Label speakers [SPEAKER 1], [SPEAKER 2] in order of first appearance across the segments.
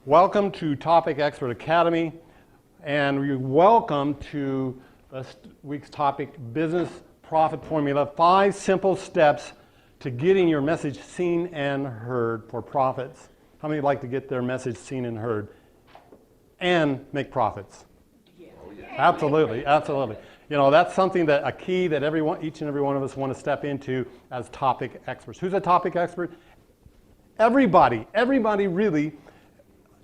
[SPEAKER 1] Welcome to Topic Expert Academy, and we welcome to this week's topic, Business Profit Formula, 5 simple steps to getting your message seen and heard for profits. How many would like to get their message seen and heard and make profits? Yeah. Absolutely, absolutely. You know, that's something that a key that each and every one of us want to step into as topic experts. Who's a topic expert? Everybody really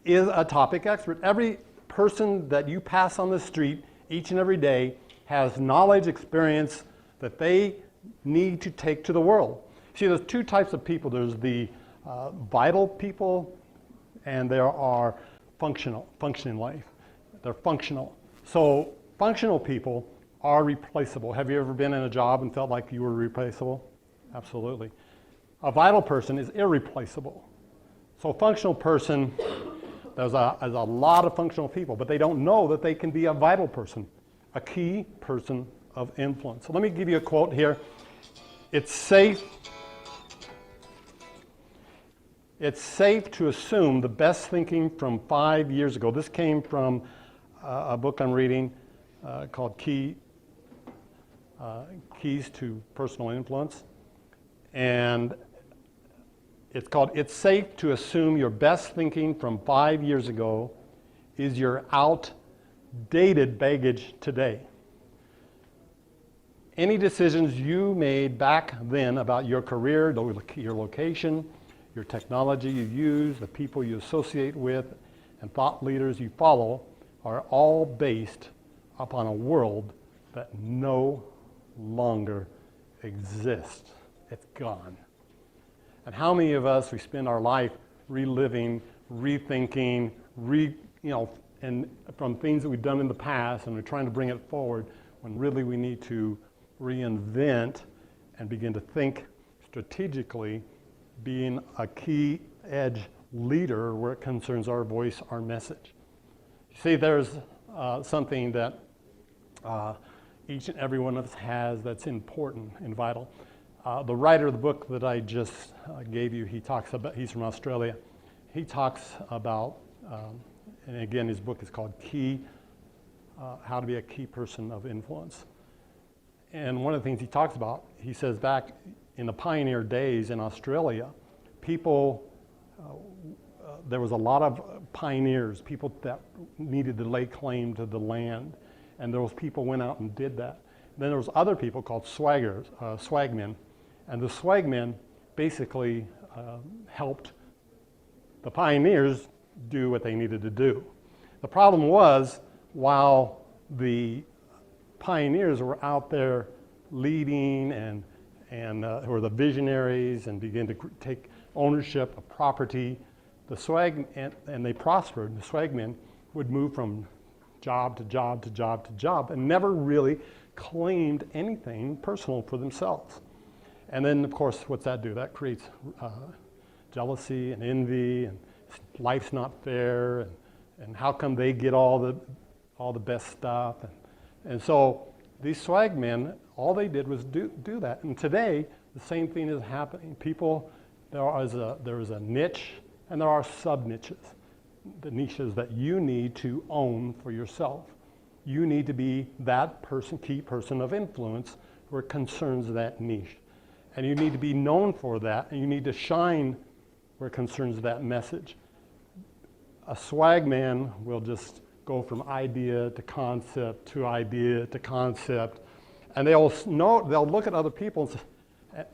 [SPEAKER 1] is a topic expert. Every person that you pass on the street each and every day has knowledge, experience that they need to take to the world. See, there's two types of people. There's the vital people, and there are functioning life. They're functional. So functional people are replaceable. Have you ever been in a job and felt like you were replaceable? Absolutely. A vital person is irreplaceable. So a functional person, there's a lot of functional people, but they don't know that they can be a vital person, a key person of influence. So let me give you a quote here. It's safe to assume the best thinking from 5 years ago. This came from a book I'm reading called Keys to Personal Influence. And it's called, It's Safe to Assume Your Best Thinking from 5 years ago is Your Outdated Baggage Today. Any decisions you made back then about your career, your location, your technology you use, the people you associate with, and thought leaders you follow are all based upon a world that no longer exists. It's gone. And how many of us, we spend our life reliving, rethinking, and from things that we've done in the past, and we're trying to bring it forward, when really we need to reinvent and begin to think strategically, being a key edge leader where it concerns our voice, our message. You see, there's something that each and every one of us has that's important and vital. The writer of the book that I just gave you, he's from Australia. He talks about, and again, his book is called How to Be a Key Person of Influence. And one of the things he talks about, he says back in the pioneer days in Australia, there was a lot of pioneers, people that needed to lay claim to the land. And those people went out and did that. Then there was other people called swagmen. And the swagmen basically helped the pioneers do what they needed to do. The problem was, while the pioneers were out there leading and who were the visionaries and began to take ownership of property, and they prospered. The swagmen would move from job to job to job to job and never really claimed anything personal for themselves. And then, of course, what's that do? That creates jealousy and envy, and life's not fair, and how come they get all the best stuff? And so these swagmen, all they did was do that. And today, the same thing is happening. There is a niche, and there are sub-niches. The niches that you need to own for yourself. You need to be that person, key person of influence where it concerns that niche. And you need to be known for that, and you need to shine where it concerns that message. A swagman will just go from idea to concept to idea to concept, and they'll look at other people,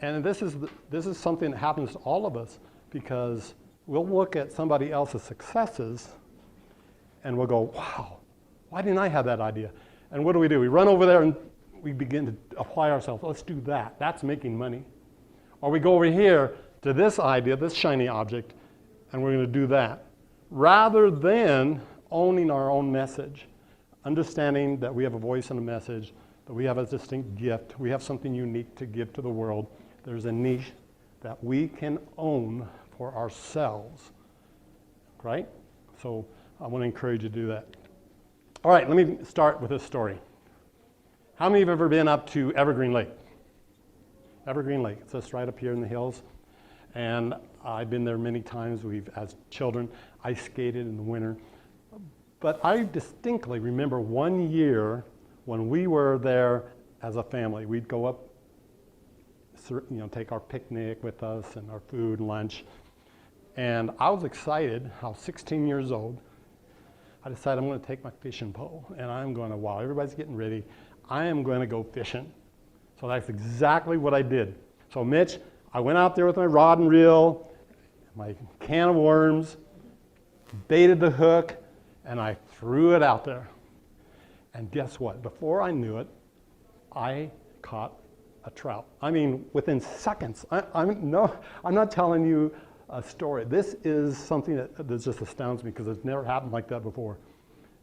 [SPEAKER 1] and this is something that happens to all of us, because we'll look at somebody else's successes and we'll go, wow, why didn't I have that idea? And what do? We run over there and we begin to apply ourselves. Let's do that. That's making money. Or we go over here to this idea, this shiny object, and we're going to do that. Rather than owning our own message, understanding that we have a voice and a message, that we have a distinct gift, we have something unique to give to the world. There's a niche that we can own for ourselves, right? So I want to encourage you to do that. All right, let me start with this story. How many have ever been up to Evergreen Lake? Evergreen Lake, it's just right up here in the hills. And I've been there many times. As children, ice skated in the winter. But I distinctly remember one year when we were there as a family. We'd go up, take our picnic with us and our food and lunch. And I was excited. I was 16 years old. I decided I'm going to take my fishing pole, and I'm going to, while everybody's getting ready, I am going to go fishing. So that's exactly what I did. So Mitch, I went out there with my rod and reel, my can of worms, baited the hook, and I threw it out there. And guess what? Before I knew it, I caught a trout. I mean, within seconds. I'm not telling you a story. This is something that just astounds me because it's never happened like that before.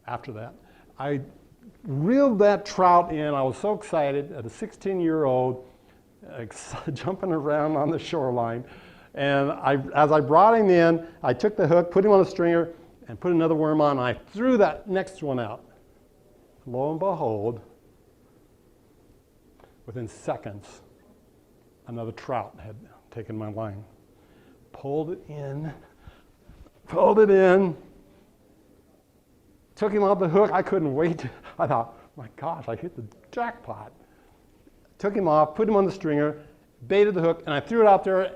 [SPEAKER 1] After that, I reeled that trout in. I was so excited at a 16-year-old, jumping around on the shoreline. And as I brought him in, I took the hook, put him on a stringer, and put another worm on, and I threw that next one out. Lo and behold, within seconds, another trout had taken my line. Pulled it in, took him off the hook. I couldn't wait. I thought, my gosh, I hit the jackpot. Took him off, put him on the stringer, baited the hook, and I threw it out there.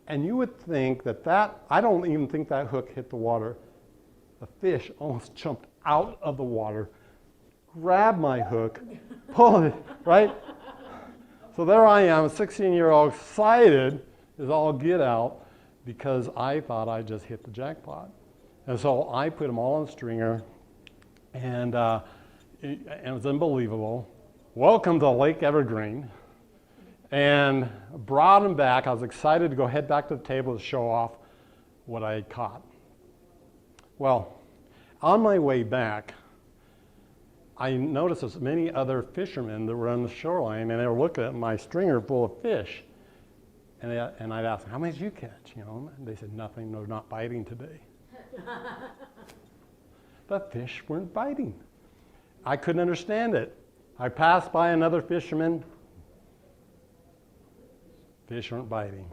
[SPEAKER 1] And you would think that I don't even think that hook hit the water. The fish almost jumped out of the water, grabbed my hook, pulled it, right? So there I am, a 16-year-old, excited as all get out because I thought I just hit the jackpot. And so I put them all on the stringer, and it was unbelievable. Welcome to Lake Evergreen. And brought them back. I was excited to go head back to the table to show off what I had caught. Well, on my way back, I noticed as many other fishermen that were on the shoreline, and they were looking at my stringer full of fish. And I'd ask them, how many did you catch? And they said, nothing, they're not biting today. The fish weren't biting. I couldn't understand it. I passed by another fisherman. Fish aren't biting.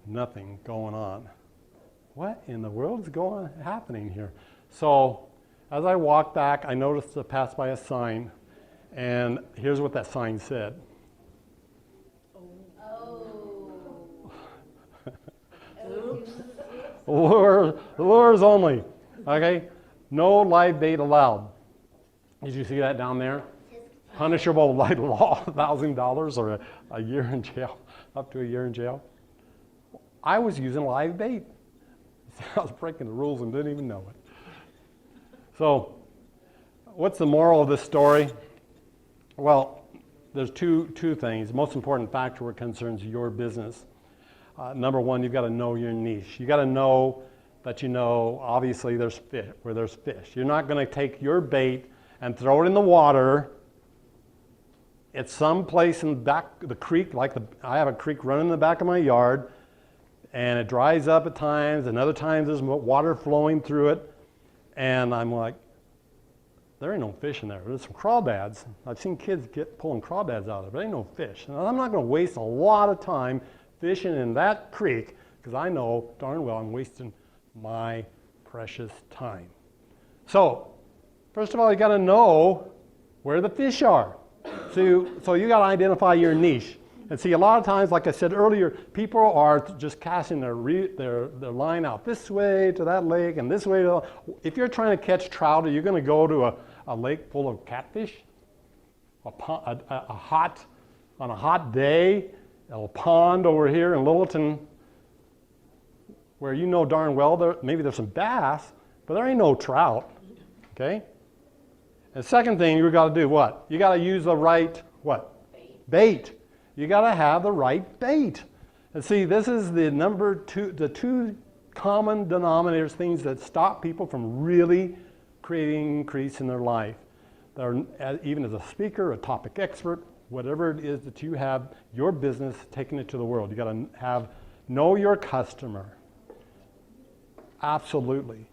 [SPEAKER 1] Nothing going on. What in the world is happening here? So as I walked back, I noticed to pass by a sign, and here's what that sign said. Lures only. Okay? No live bait allowed. Did you see that down there? Punishable by law, $1,000 or a year in jail, up to a year in jail. I was using live bait. I was breaking the rules and didn't even know it. So, what's the moral of this story? Well, there's two things. The most important factor where it concerns your business. Number one, you've got to know your niche. You got to know that obviously there's fish where there's fish. You're not going to take your bait and throw it in the water. It's some place in the back of the creek, I have a creek running in the back of my yard, and it dries up at times, and other times there's water flowing through it, and I'm like, there ain't no fish in there. There's some crawdads. I've seen kids pulling crawdads out of it, but there ain't no fish. And I'm not going to waste a lot of time fishing in that creek because I know darn well I'm wasting my precious time. So, first of all, you got to know where the fish are. So you got to identify your niche. And see, a lot of times, like I said earlier, people are just casting their line out this way to that lake and this way to. If you're trying to catch trout, are you going to go to a lake full of catfish? On a hot day, a pond over here in Littleton, where you know darn well maybe there's some bass, but there ain't no trout. Okay. The second thing you got to do what? You got to use the right what? Bait. You got to have the right bait. And see, this is the two common denominators, things that stop people from really creating increase in their life. They're, even as a speaker, a topic expert, whatever it is that you have, your business, taking it to the world. You got to know your customer. Absolutely.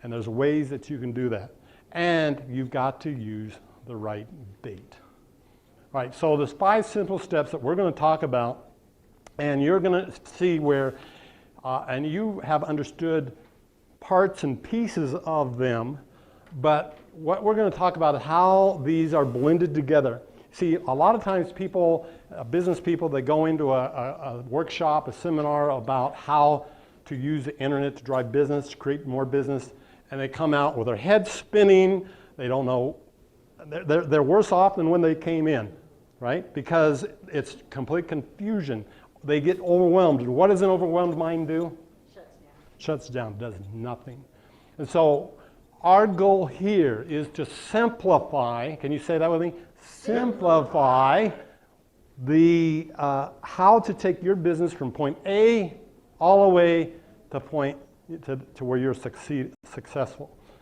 [SPEAKER 1] And there's ways that you can do that. And you've got to use the right bait. All right, so there's 5 simple steps that we're going to talk about And you're going to see where, and you have understood parts and pieces of them, but what we're going to talk about is how these are blended together. See, a lot of times people, business people, they go into a workshop, a seminar about how to use the internet to drive business, to create more business, and they come out with their heads spinning. They don't know, they're worse off than when they came in, right? Because it's complete confusion. They get overwhelmed. And what does an overwhelmed mind do? Shuts down, does nothing. And so our goal here is to simplify, can you say that with me? Simplify the how to take your business from point A all the way to point to where you're successful.